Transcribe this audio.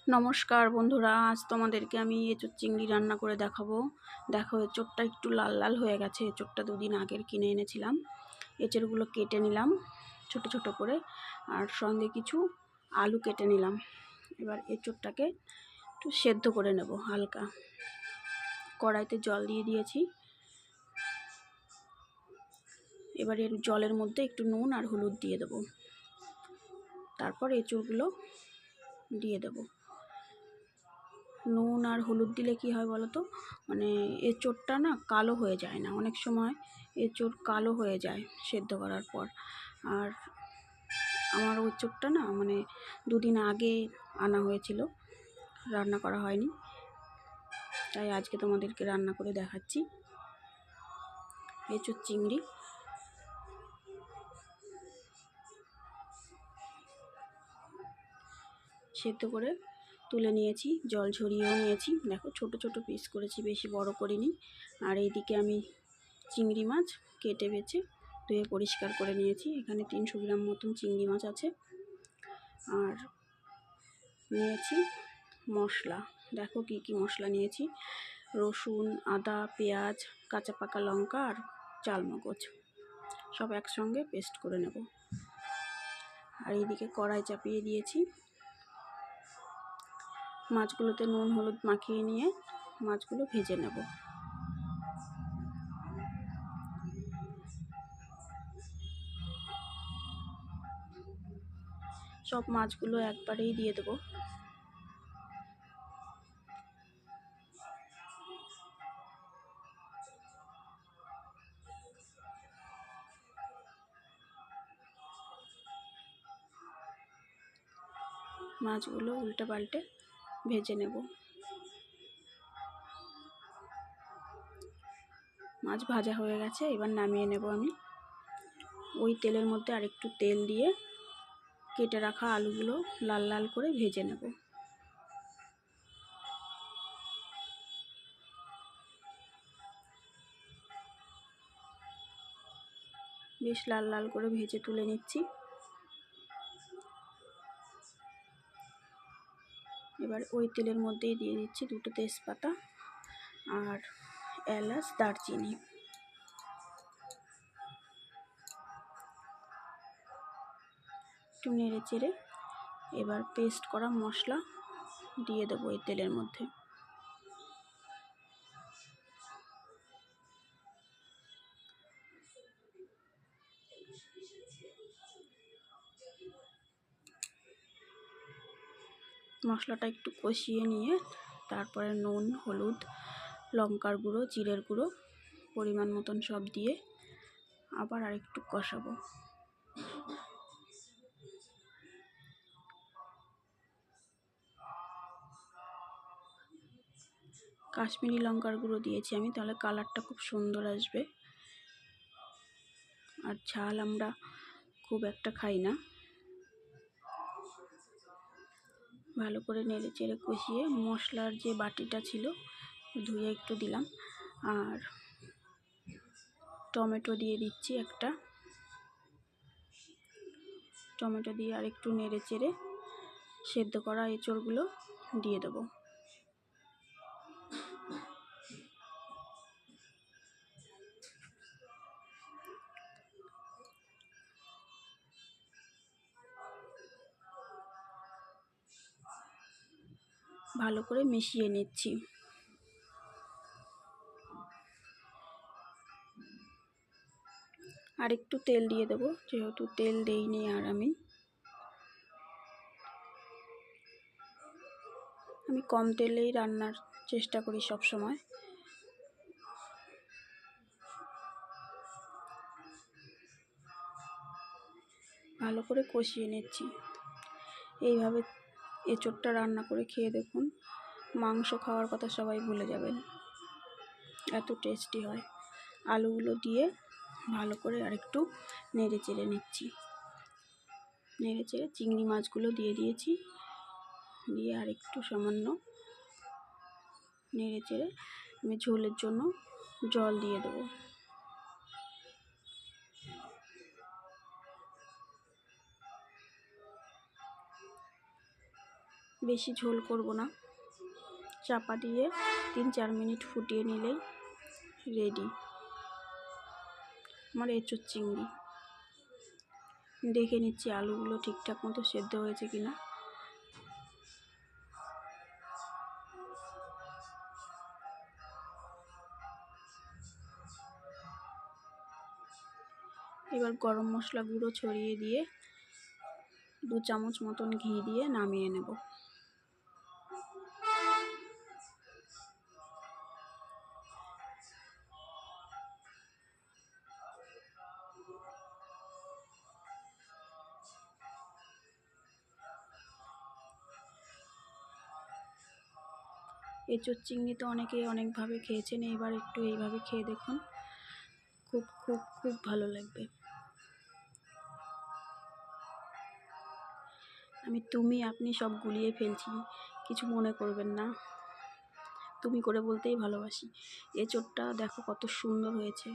নমস্কার বন্ধুরা, আজ তোমাদেরকে আমি এঁচোড় চিংড়ি রান্না করে দেখাবো। দেখো, এঁচোড়টা একটু লাল লাল হয়ে গেছে। এঁচোড়টা দুদিন আগের কিনে এনেছিলাম। এঁচোড়গুলো কেটে নিলাম ছোট ছোট করে, আর সঙ্গে কিছু আলু কেটে নিলাম। এবার এঁচোড়টাকে একটু সেদ্ধ করে নেব হালকা। কড়াইতে জল দিয়ে দিয়েছি। এবার এর জলের মধ্যে একটু নুন আর হলুদ দিয়ে দেবো। তারপর এঁচোড়গুলো দিয়ে দেবো। নুন আর হলুদ দিলে কি হয় বলো তো, মানে এঁচোড়টা না কালো হয়ে যায় না। অনেক সময় এঁচোড় কালো হয়ে যায় সেদ্ধ করার পর। আর আমার এঁচোড়টা না মানে দুদিন আগে আনা হয়েছিল, রান্না করা হয়নি, তাই আজকে তোমাদেরকে রান্না করে দেখাচ্ছি এঁচোড় চিংড়ি। সেদ্ধ করে তুলে নিয়েছি, জল ঝরিয়েও নিয়েছি। দেখো, ছোট ছোট পিস করেছি, বেশি বড় করিনি। আর এইদিকে আমি চিংড়ি মাছ কেটে বেছে ধুয়ে পরিষ্কার করে নিয়েছি। এখানে 300 গ্রাম মতন চিংড়ি মাছ আছে। আর নিয়েছি মশলা। দেখো কি কি মশলা নিয়েছি: রসুন, আদা, পেঁয়াজ, কাঁচা পাকা লঙ্কা আর চালমগজ, সব একসঙ্গে পেস্ট করে নেব। আর এইদিকে কড়াই চাপিয়ে দিয়েছি। মাছগুলোতে নুন হলুদ মাখিয়ে নিয়ে মাছগুলো ভেজে নেব। সব মাছগুলো একবারেই দিয়ে দেবো। মাছগুলো উল্টে পাল্টে ভেজে নেব। মাছ ভাজা হয়ে গেছে, এবার নামিয়ে নেব আমি। ওই তেলের মধ্যে আরেকটু তেল দিয়ে কেটে রাখা আলুগুলো লাল লাল করে ভেজে নেব। বেশ লাল লাল করে ভেজে তুলে নিচ্ছি। এবার ওই তেলের মধ্যেই দিয়ে দিচ্ছি 2টো তেজপাতা আর এলাচ, দারচিনি। একটু নেড়ে চেড়ে এবার পেস্ট করা মশলা দিয়ে দেবো এই তেলের মধ্যে। মশলাটা একটু কষিয়ে নিয়ে তারপরে নুন হলুদ লঙ্কার গুঁড়ো জিরের গুঁড়ো পরিমাণ মতন সব দিয়ে আবার আরেকটু কষাবো। কাশ্মীরি লঙ্কার গুঁড়ো দিয়েছি আমি, তাহলে কালারটা খুব সুন্দর আসবে। আর ঝাল আমরা খুব একটা খাই না। ভালো করে নেড়ে চেড়ে কষিয়ে মশলার যে বাটিটা ছিল ধুয়ে একটু দিলাম। আর টমেটো দিয়ে দিচ্ছি একটা। টমেটো দিয়ে আর একটু নেড়ে চেড়ে সেদ্ধ করা এঁচোড়গুলো দিয়ে দেবো। ভালো করে মিশিয়ে নিচ্ছি। আর একটু তেল দিয়ে দেবো, যেহেতু তেল দেইনি আর আমি কম তেলেই রান্নার চেষ্টা করি সব সময়। ভালো করে কষিয়ে নিচ্ছি। এইভাবে এঁচোড়টা রান্না করে খেয়ে দেখুন, মাংস খাওয়ার কথা সবাই ভুলে যাবেন, এত টেস্টি হয়। আলুগুলো দিয়ে ভালো করে আরেকটু নেড়ে চেড়ে নিচ্ছি। নেড়ে চেড়ে চিংড়ি মাছগুলো দিয়ে দিয়েছি, দিয়ে আর একটু সামান্য নেড়ে চেড়ে আমি ঝোলের জন্য জল দিয়ে দেবো। বেশি ঝোল করব না, চাপা দিয়ে 3-4 মিনিট ফুটিয়ে নিলেই রেডি আমার এঁচোড় চিংড়ি। দেখে নিচ্ছি আলুগুলো ঠিকঠাক মতো সেদ্ধ হয়েছে কিনা। এবার গরম মশলা গুঁড়ো ছড়িয়ে দিয়ে 2 চামচ মতন ঘি দিয়ে নামিয়ে নেব। এঁচোড় চিংড়ি তো অনেকেই অনেকভাবে খেয়েছেন, এবার একটু এইভাবে খেয়ে দেখুন, খুব খুব খুব ভালো লাগবে। আমি তুমি আপনি সব গুলিয়ে ফেলছি, কিছু মনে করবেন না, তুমি করে বলতেই ভালোবাসি। এঁচোড়টা দেখো কত সুন্দর হয়েছে।